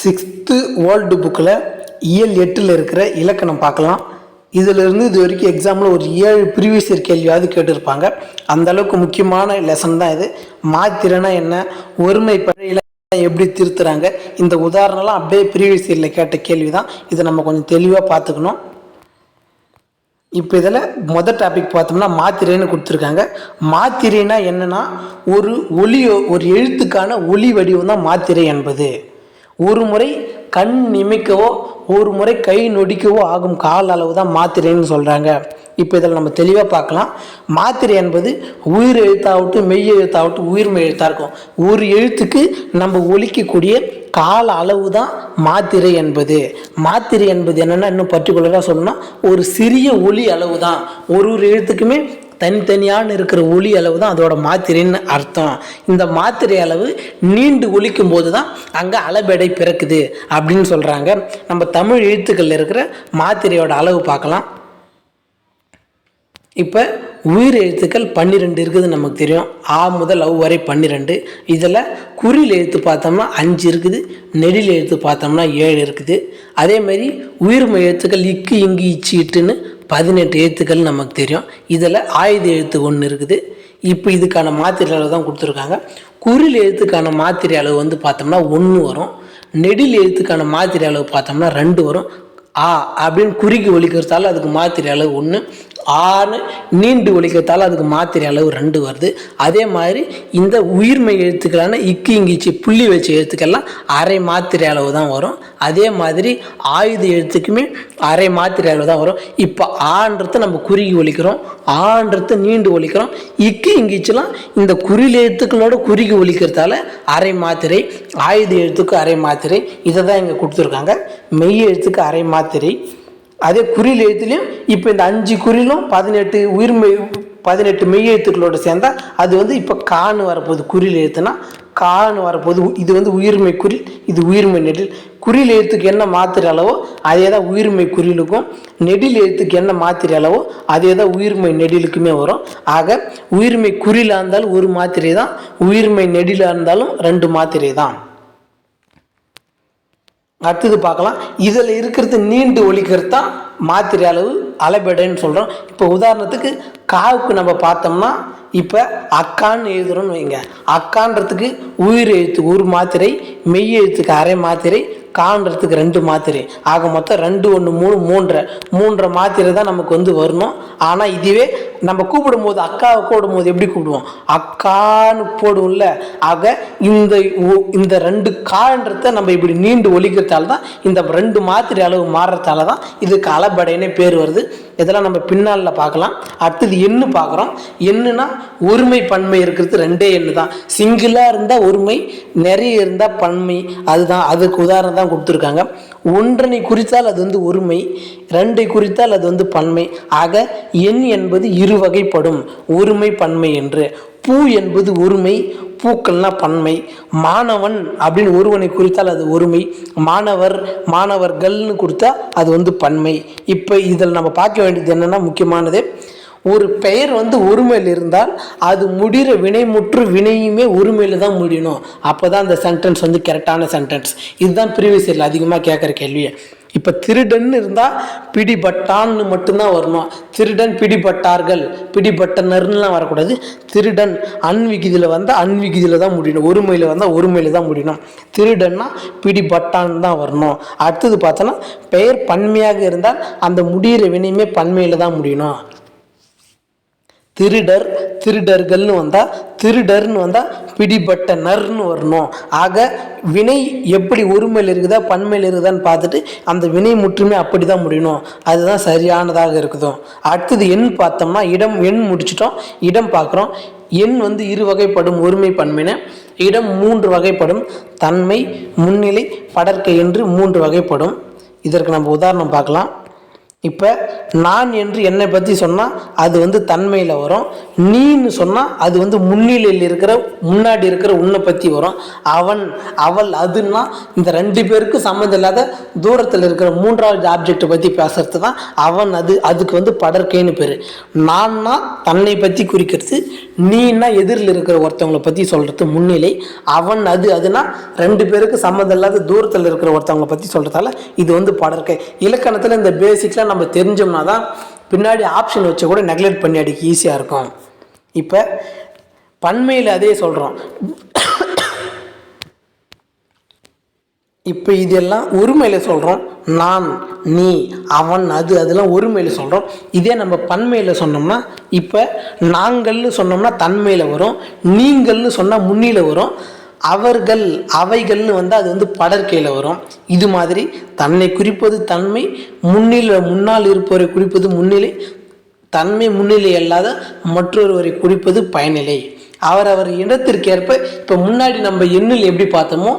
6th world புக்கில் இயல் 8ல் இருக்கிற இலக்கணம் பார்க்கலாம். இதிலிருந்து இது வரைக்கும் எக்ஸாமில் ஒரு 7 ப்ரீவியஸ் இயர் கேள்வியாவது கேட்டிருப்பாங்க. அந்த அளவுக்கு முக்கியமான லெசன் தான் இது. மாத்திரைனா என்ன, ஒருமை பழையில எப்படி திருத்துறாங்க, இந்த உதாரணம்லாம் அப்படியே ப்ரீவியஸ் இயரில் கேட்ட கேள்வி தான். இதை நம்ம கொஞ்சம் தெளிவாக பார்த்துக்கணும். இப்போ இதில் முதல் டாபிக் பார்த்தோம்னா மாத்திரைன்னு கொடுத்துருக்காங்க. மாத்திரைனா என்னன்னா, ஒரு எழுத்துக்கான ஒலி வடிவம் தான் மாத்திரை என்பது. ஒரு முறை கண் நிமைக்கவோ ஒரு முறை கை நொடிக்கவோ ஆகும் கால அளவு தான் மாத்திரைன்னு சொல்கிறாங்க. இப்போ இதில் நம்ம தெளிவாக பார்க்கலாம். மாத்திரை என்பது உயிர் எழுத்தாகட்டும் மெய் எழுத்தாகட்டும் உயிர்மெய் எழுத்தாக இருக்கும். ஒரு எழுத்துக்கு நம்ம ஒலிக்கக்கூடிய கால அளவு தான் மாத்திரை என்பது. மாத்திரை என்பது என்னென்னா, இன்னும் பர்டிகுலராக சொல்லணும்னா, ஒரு சிறிய ஒலி அளவு தான். ஒரு எழுத்துக்குமே தனித்தனியான இருக்கிற ஒலி அளவு தான் அதோட மாத்திரைன்னு அர்த்தம். இந்த மாத்திரை அளவு நீண்டு ஒலிக்கும் போது தான் அங்கே அளபெடை பிறக்குது அப்படின்னு சொல்கிறாங்க. நம்ம தமிழ் எழுத்துக்களில் இருக்கிற மாத்திரையோட அளவு பார்க்கலாம். இப்போ உயிர் எழுத்துக்கள் 12 இருக்குதுன்னு நமக்கு தெரியும். ஆ முதல் அவ் வரை 12. இதில் குறில் எழுத்து பார்த்தோம்னா 5 இருக்குது, நெடில் எழுத்து பார்த்தோம்னா 7 இருக்குது. அதேமாதிரி உயிர்மை எழுத்துக்கள் இக்கு இங்கு இச்சு இட்டுன்னு 18 எழுத்துக்கள் நமக்கு தெரியும். இதில் ஆயுத எழுத்து 1 இருக்குது. இப்போ இதுக்கான மாத்திரை அளவு தான் கொடுத்துருக்காங்க. குறில் எழுத்துக்கான மாத்திரை அளவு பார்த்தோம்னா 1 வரும். நெடில் எழுத்துக்கான மாத்திரை அளவு பார்த்தோம்னா 2 வரும். ஆ அப்படின்னு குறுக்கி ஒலிக்கிறதால அதுக்கு மாத்திரை அளவு 1, ஆன்னு நீண்டு ஒலிக்கிறதால அதுக்கு மாத்திரை அளவு 2 வருது. அதே மாதிரி இந்த உயிர்மை எழுத்துக்களான இக்கு இங்கிச்சு புள்ளி வச்ச எழுத்துக்கெல்லாம் அரை மாத்திரை அளவு தான் வரும். அதே மாதிரி ஆயுத எழுத்துக்குமே அரை மாத்திரை அளவு தான் வரும். இப்போ ஆன்றதை நம்ம குறுகி ஒலிக்கிறோம், ஆன்றதை நீண்டு ஒலிக்கிறோம். இக்கு இங்கிச்சுலாம் இந்த குறில் எழுத்துக்களோட குறுகி ஒலிக்கிறதால அரை மாத்திரை, ஆயுத எழுத்துக்கு அரை மாத்திரை. இதை தான் இங்கே கொடுத்துருக்காங்க. மெய் எழுத்துக்கு அரை மாத்திரை. அதே குறில் எழுத்துலையும் இப்போ இந்த 5 குறிலும் 18 உயிர்மெய் 18 மெய் எழுத்துக்களோடு சேர்ந்தால் அது இப்போ கான்னு வரப்போகுது. குறில் எழுத்துனா கான்னு வரப்போகுது. இது உயிர்மை குறில், இது உயிர்மை நெடில். குறில் எழுத்துக்கு என்ன மாத்திரை அளவோ அதே தான் உயிர்மை குறிலுக்கும், நெடில் எழுத்துக்கு என்ன மாத்திரை அளவோ அதே தான் உயிர்மை நெடிலுக்குமே வரும். ஆக உயிர்மை குறிலாக இருந்தாலும் ஒரு மாத்திரை தான், உயிர்மை நெடிலாக இருந்தாலும் 2 மாத்திரை தான். அடுத்தது பார்க்கலாம். இதில் இருக்கிறது நீண்டு ஒலிக்கிறது தான் மாத்திரை அளவு அளபெடைன்னு சொல்கிறோம். இப்போ உதாரணத்துக்கு காவுக்கு நம்ம பார்த்தோம்னா, இப்போ அக்கான்னு எழுதுறோன்னு வைங்க. அக்கான்றதுக்கு உயிர் எழுத்துக்கு 1 மாத்திரை, மெய் எழுத்துக்கு அரை மாத்திரை, கான்றதுக்கு 2 மாத்திரை. ஆக மொத்தம் 2 1 3 3 மாத்திரை தான் நமக்கு வரணும். ஆனால் இதுவே நம்ம கூப்பிடும் போது, அக்காவை கூப்பிடும் போது எப்படி கூப்பிடுவோம், அக்கான்னு போடுவோம்ல. ஆக இந்த 2 கான்றதை நம்ம இப்படி நீண்டு ஒலிக்கிறதால தான் இந்த 2 மாத்திரை அளவு மாறுறதால தான் இதுக்கு அளபடைனே பேர் வருது. இதெல்லாம் நம்ம பின்னால பார்க்கலாம். அடுத்தது எண்ணு பார்க்குறோம். எண்ணுனா ஒருமை பன்மை இருக்கிறது 2 எண்ணு தான். சிங்கிளாக இருந்தால் ஒருமை, நிறைய இருந்தால் பன்மை. அதுக்கு உதாரணம் தான் கொடுத்துருக்காங்க. 1 குறித்தால் அது ஒருமை, 2 குறித்தால் அது பன்மை. ஆக எண் என்பது 2 வகைப்படும், ஒருமை பன்மை என்று. பூ என்பது ஒருமை, பூக்கள்னா பன்மை. மாணவன் அப்படின்னு ஒருவனை குறித்தால் அது ஒருமை, மாணவர் மாணவர்கள்னு கொடுத்தா அது பன்மை. இப்போ இதில் நம்ம பார்க்க வேண்டியது என்னென்னா, முக்கியமானது, ஒரு பெயர் ஒருமையில் இருந்தால் அது முடிகிற வினைமுற்று வினையுமே ஒருமையில் தான் முடியணும். அப்போ தான் அந்த சென்டென்ஸ் கரெக்டான சென்டென்ஸ். இதுதான் ப்ரீவியஸ் இயரில் அதிகமாக கேட்குற கேள்வியை. இப்போ திருடன் இருந்தால் பிடிபட்டான்னு மட்டும்தான் வரணும். திருடன் பிடிபட்டார்கள், பிடிபட்டனர்லாம் வரக்கூடாது. திருடன் அன்விகிதியில் வந்தால் அன்விகிதியில் தான் முடியணும், ஒருமையில் வந்தால் ஒருமையில் தான் முடியணும். திருடன்னா பிடிபட்டான்னு தான் வரணும். அடுத்தது பார்த்தோன்னா, பெயர் பன்மையாக இருந்தால் அந்த முடிகிற வினையுமே பன்மையில் தான் முடியணும். திருடர் திருடர்கள்னு வந்தால், திருடர்னு வந்தால் பிடிபட்டனர்னு வரணும். ஆக வினை எப்படி ஒருமையில் இருக்குதா பன்மையில் இருக்குதான்னு பார்த்துட்டு அந்த வினை முற்றுமே அப்படி தான் முடியணும். அதுதான் சரியானதாக இருக்குதோ. அடுத்தது எண் பார்த்தோம்னா, எண் முடிச்சிட்டோம். இடம் பார்க்குறோம். எண் 2 வகைப்படும், ஒருமை பன்மைன்னு. இடம் 3 வகைப்படும், தன்மை, முன்னிலை, படர்க்கை என்று 3 வகைப்படும். இதற்கு நம்ம உதாரணம் பார்க்கலாம். இப்போ நான் என்று என்னை பற்றி சொன்னால் அது வந்து தன்மையில் வரும். நீன்னு சொன்னால் அது வந்து முன்னிலையில் இருக்கிற முன்னாடி இருக்கிற உன்னை பற்றி வரும். அவன் அவள் அதுன்னா இந்த ரெண்டு பேருக்கு சம்மந்தம் இல்லாத தூரத்தில் இருக்கிற மூன்றாவது ஆப்ஜெக்டை பற்றி பேசுறது தான் அவன் அது. அதுக்கு வந்து படற்கைன்னு பேர். நான்னா தன்னை பற்றி குறிக்கிறது, நீன்னா எதிரில் இருக்கிற ஒருத்தவங்களை பற்றி சொல்கிறது முன்னிலை. அவன் அது அதுனா ரெண்டு பேருக்கு சம்மந்தம் இல்லாத தூரத்தில் இருக்கிற ஒருத்தவங்களை பற்றி சொல்கிறதால இது வந்து படற்கை. இலக்கணத்தில் இந்த பேசிக்லாம் நம்ம தெரிஞ்சோம்னா தான் பின்னாடி ஆப்ஷன் வச்சு கூட நெக்லெக்ட் பண்ணி அடிக்க ஈஸியாக இருக்கும். இப்போ பன்மையில் அதே சொல்கிறோம். இப்போ இதெல்லாம் ஒருமையில் சொல்கிறோம். நான், நீ, அவன், அது அதெல்லாம் ஒருமையில் சொல்கிறோம். இதே நம்ம பன்மையில் சொன்னோம்னா இப்போ நாங்கள்னு சொன்னோம்னா தன்மையில் வரும், நீங்கள்னு சொன்னால் முன்னியில் வரும், அவர்கள் அவைகள்னு வந்து அது வந்து படற்கையில் வரும். இது மாதிரி தன்னை குறிப்பது தன்மை, முன்னால் இருப்பவரை குறிப்பது முன்னிலை, தன்மை முன்னிலை அல்லாத மற்றொருவரை குறிப்பது பயனிலை. அவர் இடத்திற்கேற்ப இப்போ முன்னாடி நம்ம எண்ணில் எப்படி பார்த்தோமோ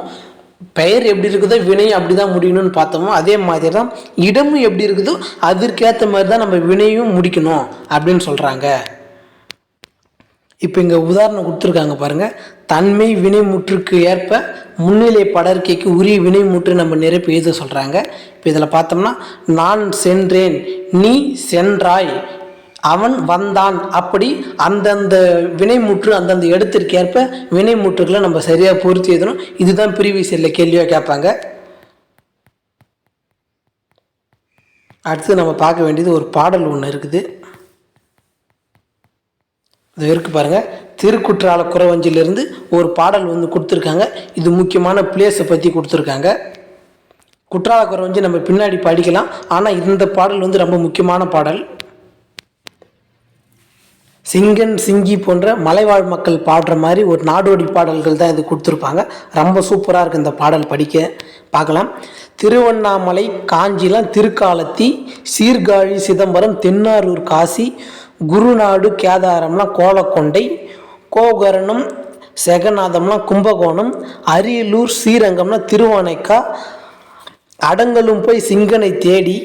பெயர் எப்படி இருக்குதோ வினையும் அப்படி தான் முடியணும்னு பார்த்தோமோ அதே மாதிரி தான் இடமும் எப்படி இருக்குதோ அதற்கேற்ற மாதிரி தான் நம்ம வினையும் முடிக்கணும் அப்படின்னு சொல்கிறாங்க. இப்போ இங்கே உதாரணம் கொடுத்துருக்காங்க பாருங்கள். தன்மை வினைமுற்றுக்கு ஏற்ப முன்னிலை படற்கைக்கு உரிய வினைமுற்று நம்ம நிரப்பி எழுத சொல்கிறாங்க. இப்போ இதில் பார்த்தோம்னா நான் சென்றேன், நீ சென்றாய், அவன் வந்தான், அப்படி அந்தந்த வினைமுற்று அந்தந்த இடத்திற்கு ஏற்ப வினைமுற்றுக்களை நம்ம சரியாக பொறுத்து எழுதணும். இதுதான் ப்ரீவியஸ் இயரில் கேள்வியாக கேட்பாங்க. அடுத்து நம்ம பார்க்க வேண்டியது ஒரு பாடல் ஒன்று இருக்குது. இது இருக்குது பாருங்கள். திருக்குற்றால குறவஞ்சிலிருந்து ஒரு பாடல் வந்து கொடுத்துருக்காங்க. இது முக்கியமான பிளேஸை பற்றி கொடுத்துருக்காங்க. குற்றால குறவஞ்சி நம்ம பின்னாடி படிக்கலாம், ஆனால் இந்த பாடல் வந்து ரொம்ப முக்கியமான பாடல். சிங்கன் சிங்கி போன்ற மலைவாழ் மக்கள் பாடுற மாதிரி ஒரு நாடோடி பாடல்கள் தான் இது கொடுத்துருப்பாங்க. ரொம்ப சூப்பராக இருக்குது இந்த பாடல் படிக்க. பார்க்கலாம். திருவண்ணாமலை காஞ்சிலாம் திருக்காலத்தி, சீர்காழி சிதம்பரம் தென்னாரூர் காசி, குருநாடு கேதாரம்லாம் கோலக்கொண்டை, கோகரணம் செகநாதம்லாம் கும்பகோணம், அரியலூர் ஸ்ரீரங்கம்னா திருவானைக்கா, அடங்கலும் போய் சிங்கனை தேடி,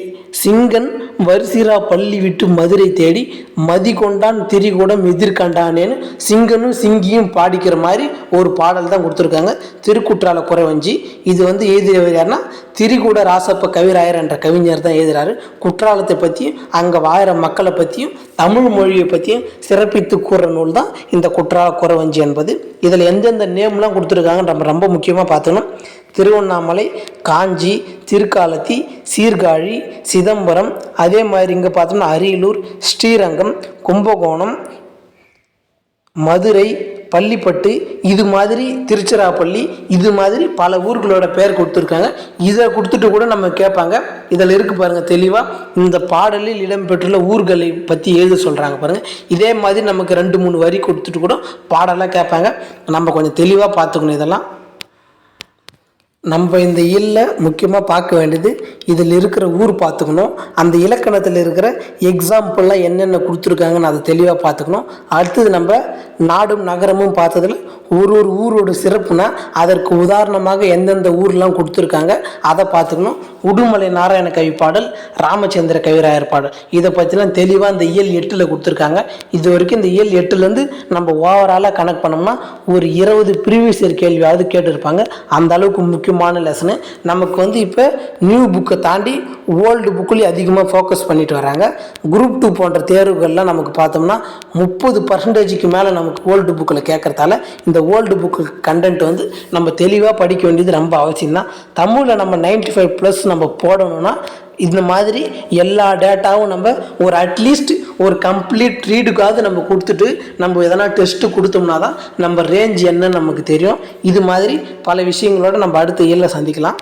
சிங்கன் வரிசிரா பள்ளி விட்டு மதுரை தேடி, மதி கொண்டான் திரிகூடம் எதிர்கண்டானேன்னு சிங்கனும் சிங்கியும் பாடிக்கிற மாதிரி ஒரு பாடல் தான் கொடுத்துருக்காங்க. திருக்குற்றால குறவஞ்சி. இது வந்து எழுதியவர் யாருன்னா திரிகூட ராசப்ப கவிராயர் என்ற கவிஞர் தான் எழுதுகிறாரு. குற்றாலத்தை பற்றியும் அங்கே வாயிற மக்களை பற்றியும் தமிழ் மொழியை பற்றியும் சிறப்பித்து கூறுற நூல் தான் இந்த குற்றால குறவஞ்சி என்பது. இதில் எந்தெந்த நேம்லாம் கொடுத்துருக்காங்க நம்ம ரொம்ப முக்கியமாக பார்த்துக்கணும். திருவண்ணாமலை, காஞ்சி, திருக்காலத்தி, சீர்காழி, சிதம்பரம், அதே மாதிரி இங்கே பார்த்தோம்னா அரியலூர், ஸ்ரீரங்கம், கும்பகோணம், மதுரை, பள்ளிப்பட்டு, இது மாதிரி திருச்சிராப்பள்ளி, இது மாதிரி பல ஊர்களோட பெயர் கொடுத்துருக்காங்க. இதை கொடுத்துட்டு கூட நம்ம கேட்பாங்க. இதில் இருக்குது பாருங்கள் தெளிவாக இந்த பாடலில் இடம்பெற்றுள்ள ஊர்களை பற்றி எழுத சொல்கிறாங்க பாருங்கள். இதே மாதிரி நமக்கு 2-3 வரி கொடுத்துட்டு கூட பாடலாக கேட்பாங்க. நம்ம கொஞ்சம் தெளிவாக பார்த்துக்கணும். இதெல்லாம் நம்ம இந்த இயலில் முக்கியமாக பார்க்க வேண்டியது இதில் இருக்கிற ஊர் பார்த்துக்கணும். அந்த இலக்கணத்தில் இருக்கிற எக்ஸாம்பிள்லாம் என்னென்ன கொடுத்துருக்காங்கன்னு அதை தெளிவாக பார்த்துக்கணும். அடுத்தது நம்ம நாடும் நகரமும் பார்த்ததில் ஒரு ஊரோட சிறப்புனா அதற்கு உதாரணமாக எந்தெந்த ஊர்லாம் கொடுத்துருக்காங்க அதை பார்த்துக்கணும். உடுமலை நாராயண கவி பாடல், ராமச்சந்திர கவிராயர் பாடல், இதை பற்றிலாம் தெளிவாக இந்த இயல் 8 கொடுத்துருக்காங்க. இது வரைக்கும் இந்த இயல் 8 நம்ம ஓவராலாக கனெக்ட் பண்ணோம்னா ஒரு 20 ப்ரீவியஸ் இயர் கேள்வியாவது கேட்டிருப்பாங்க. அந்த அளவுக்கு முக்கியமான லெசனு. நமக்கு வந்து இப்போ நியூ புக்கை தாண்டி ஓல்டு புக்குலேயும் அதிகமாக ஃபோக்கஸ் பண்ணிட்டு வராங்க. குரூப் 2 போன்ற தேர்வுகள்லாம் நமக்கு பார்த்தோம்னா 30% மேலே நமக்கு ஓல்டு புக்கில் கேட்குறதால இந்த ஓல்டு புக்கு கண்டென்ட் வந்து நம்ம தெளிவாக படிக்க வேண்டியது ரொம்ப அவசியம்தான். தமிழில் நம்ம 95+ நம்ம போடணும்னா இந்த மாதிரி எல்லா டேட்டாவும் நம்ம ஒரு அட்லீஸ்ட் ஒரு கம்ப்ளீட் ரீடுக்காவது நம்ம கொடுத்துட்டு நம்ம எதனா டெஸ்ட்டு கொடுத்தோம்னா தான் நம்ம ரேஞ்ச் என்னன்னு நமக்கு தெரியும். இது மாதிரி பல விஷயங்களோட நம்ம அடுத்த இயலில் சந்திக்கலாம்.